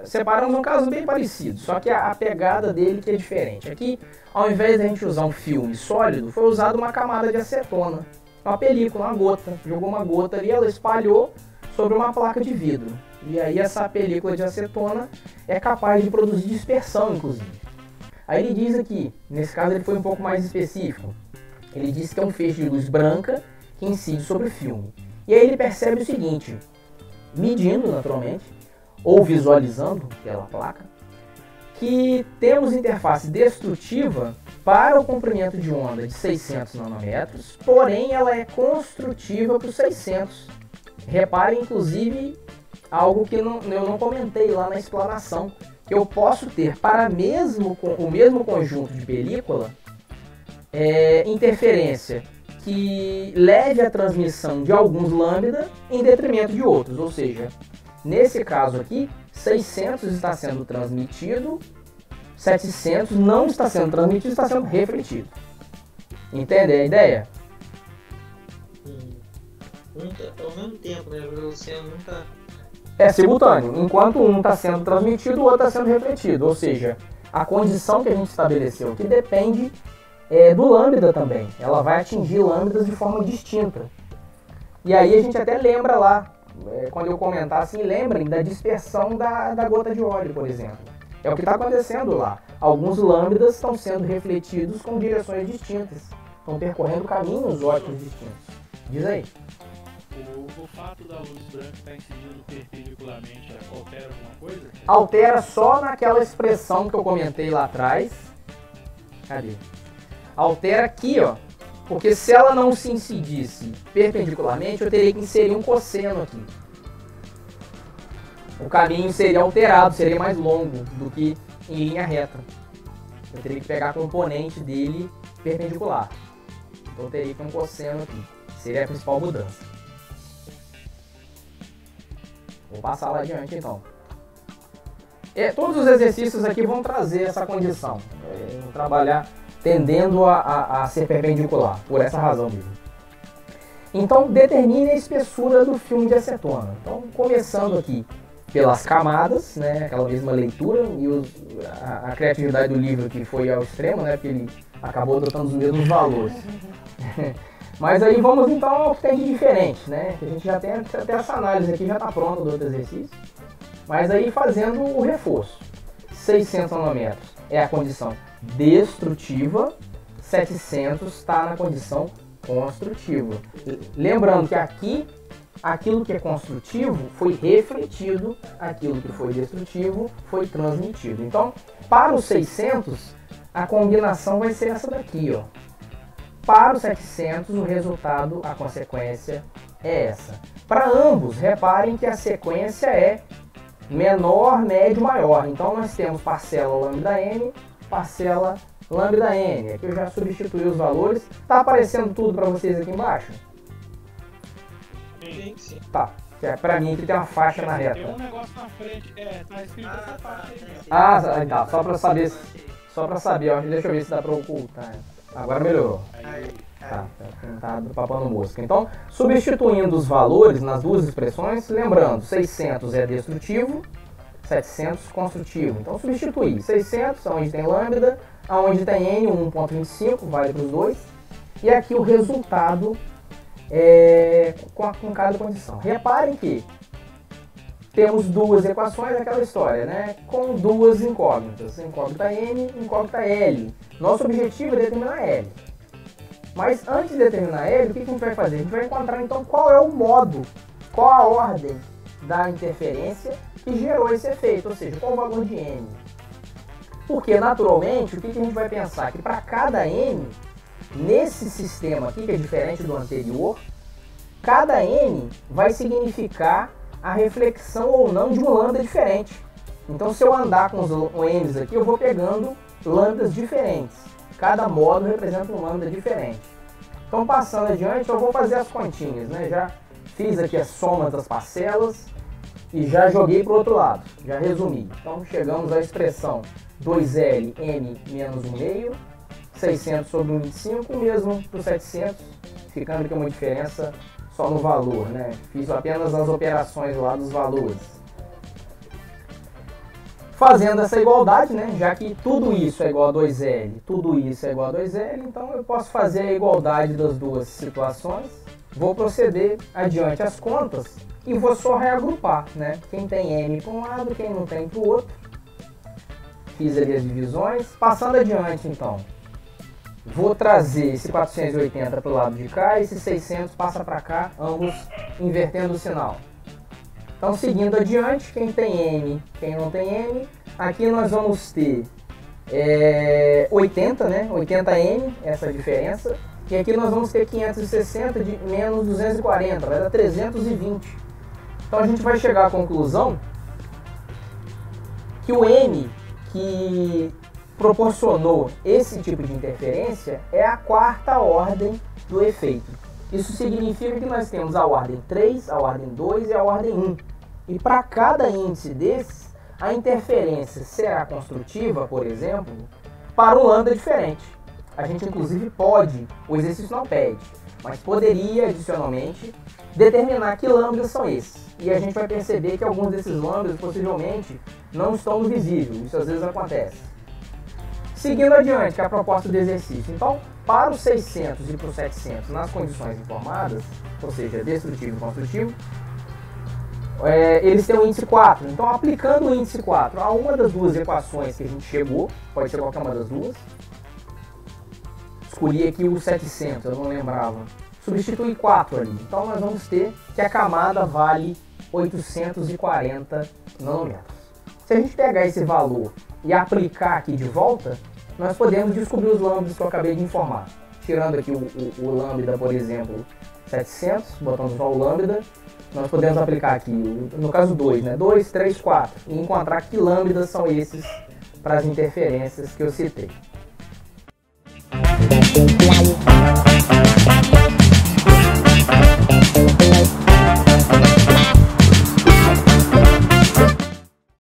separamos um caso bem parecido, só que a pegada dele que é diferente. Aqui, ao invés de a gente usar um filme sólido, foi usada uma camada de acetona, uma película, uma gota. Jogou uma gota ali, ela espalhou sobre uma placa de vidro. E aí essa película de acetona é capaz de produzir dispersão, inclusive. Aí ele diz aqui, nesse caso ele foi um pouco mais específico. Ele diz que é um feixe de luz branca que incide sobre o filme. E aí ele percebe o seguinte, medindo naturalmente, ou visualizando pela placa, que temos interface destrutiva para o comprimento de onda de 600 nanômetros, porém ela é construtiva para os 600. Reparem, inclusive, algo que eu não comentei lá na explanação, que eu posso ter para o mesmo conjunto de película, interferência que leve a transmissão de alguns lambda em detrimento de outros, ou seja, nesse caso aqui, 600 está sendo transmitido, 700 não está sendo transmitido, está sendo refletido. Entende a ideia? Ao mesmo tempo, né? Você nunca... É simultâneo. Enquanto um está sendo transmitido, o outro está sendo refletido. Ou seja, a condição que a gente estabeleceu aqui depende do lambda também. Ela vai atingir lambdas de forma distinta. E aí a gente até lembra lá, quando eu comentar assim, lembrem da dispersão da gota de óleo, por exemplo. É o que está acontecendo lá. Alguns lambdas estão sendo refletidos com direções distintas. Estão percorrendo caminhos óticos distintos. Diz aí. O fato da luz branca estar incidindo perpendicularmente altera alguma coisa? Altera só naquela expressão que eu comentei lá atrás. Cadê? Altera aqui, ó. Porque se ela não se incidisse perpendicularmente, eu teria que inserir um cosseno aqui. O caminho seria alterado, seria mais longo do que em linha reta. Eu teria que pegar a componente dele perpendicular. Então eu teria que ter um cosseno aqui. Seria a principal mudança. Vou passar lá adiante então. Todos os exercícios aqui vão trazer essa condição. Vão trabalhar tendendo a ser perpendicular, por essa razão mesmo. Então determine a espessura do filme de acetona. Então começando aqui pelas camadas, né, aquela mesma leitura, e a criatividade do livro aqui foi ao extremo, né, porque ele acabou adotando os mesmos valores. Mas aí vamos então ao que tem de diferente, né? Que a gente já tem até essa análise aqui, já está pronta do outro exercício. Mas aí fazendo o reforço. 600 nanômetros é a condição destrutiva, 700 está na condição construtiva. Lembrando que aqui, aquilo que é construtivo foi refletido, aquilo que foi destrutivo foi transmitido. Então, para os 600, a combinação vai ser essa daqui, ó. Para os 700, o resultado, a consequência é essa. Para ambos, reparem que a sequência é menor, médio, maior. Então nós temos parcela lambda n, parcela lambda n. Aqui eu já substituí os valores. Tá aparecendo tudo para vocês aqui embaixo? Sim. Tá. Para mim aqui tem uma faixa na reta. Tem um negócio na frente, tá escrito essa faixa aí. Tá. Só para saber. Ó, deixa eu ver se dá para ocultar. Agora melhorou. Tá papando mosca. Então, substituindo os valores nas duas expressões, lembrando, 600 é destrutivo, 700 construtivo. Então, substituir 600, onde tem lambda, onde tem n, 1.25, vale para os dois. E aqui o resultado com cada condição. Reparem que temos duas equações, aquela história, né? Com duas incógnitas, incógnita n, incógnita l. Nosso objetivo é determinar L. Mas antes de determinar L, o que a gente vai fazer? A gente vai encontrar então qual é o modo, qual a ordem da interferência que gerou esse efeito, ou seja, qual o valor de N. Porque naturalmente, o que a gente vai pensar? Que para cada N, nesse sistema aqui, que é diferente do anterior, cada N vai significar a reflexão ou não de um lambda diferente. Então se eu andar com os N's aqui, eu vou pegando lambdas diferentes. Cada módulo representa um lambda diferente. Então passando adiante, eu vou fazer as continhas, né? Já fiz aqui as somas das parcelas e já joguei para o outro lado, já resumi. Então chegamos à expressão 2L n menos 1,5, 600 sobre 1,25, mesmo para o 700, ficando aqui uma diferença só no valor, né? Fiz apenas as operações lá dos valores. fazendo essa igualdade, né, já que tudo isso é igual a 2L, tudo isso é igual a 2L, então eu posso fazer a igualdade das duas situações, vou proceder adiante as contas e vou só reagrupar, né, quem tem M para um lado, quem não tem para o outro. Fiz ali as divisões, passando adiante então, vou trazer esse 480 para o lado de cá e esse 600 passa para cá, ambos invertendo o sinal. Então, seguindo adiante, quem tem M, quem não tem M, aqui nós vamos ter 80, né? 80M, essa diferença. E aqui nós vamos ter 560 de menos 240, vai dar 320. Então a gente vai chegar à conclusão que o M que proporcionou esse tipo de interferência é a quarta ordem do efeito. Isso significa que nós temos a ordem 3, a ordem 2 e a ordem 1. E para cada índice desses, a interferência será construtiva, por exemplo, para um lambda diferente. A gente inclusive pode, o exercício não pede, mas poderia adicionalmente determinar que lambdas são esses. E a gente vai perceber que alguns desses lambdas possivelmente não estão no visível, isso às vezes acontece. Seguindo adiante, que é a proposta do exercício. Então, para os 600 e para os 700 nas condições informadas, ou seja, destrutivo e construtivo, eles têm o índice 4. Então, aplicando o índice 4 a uma das duas equações que a gente chegou, pode ser qualquer uma das duas. Escolhi aqui o 700, eu não lembrava. Substitui 4 ali. Então, nós vamos ter que a camada vale 840 nanômetros. Se a gente pegar esse valor e aplicar aqui de volta, nós podemos descobrir os lambdas que eu acabei de informar. Tirando aqui o lambda, por exemplo, 700, botando só o lambda, nós podemos aplicar aqui, no caso 2, né? 2, 3, 4, e encontrar que lambdas são esses para as interferências que eu citei.